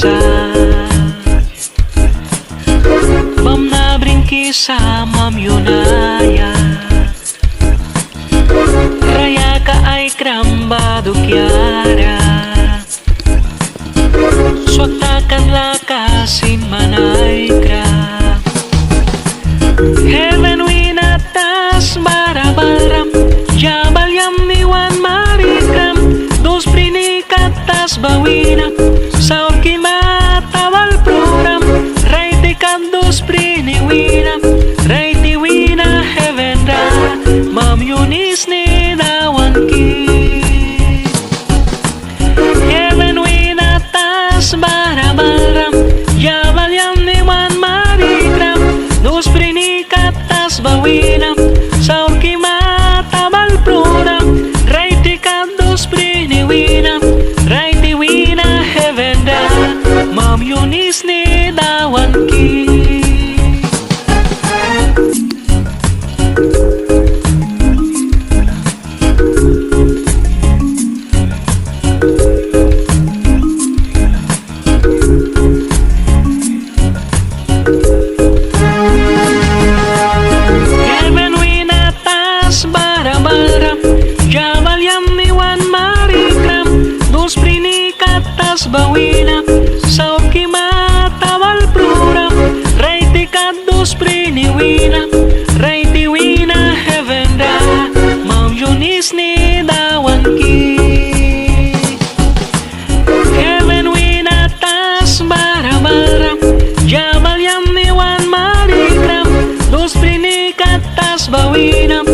sa Mam na bringkisa mam yunaya Raya ka ay krambado kiara Swaktakan lakasin manay kra Heaven winatas barabaram Jabal yam niwan marikram Dos prinikatas bawina Saur kimatawal program Raiti kan dos priniwina Raiti wina heaven ra Mam Yunis ni dawan ki Heaven winatas barabaram Jabal yam niwan marikram Dos prinikatas bawina Saur kimatawal program Raiti kan dos priniwina Raiti wina heaven ra Mam Yunis ni dawan ki Heaven winatas barabaram Jabal yam niwan marikram Dos prinikatas bawina Saur kimatawal program Raiti kan dos priniwina Raiti wina heaven ra Mam Yunis ni dawan ki Heaven winatas barabaram Jabal yam niwan marikram Dos prinikatas bawina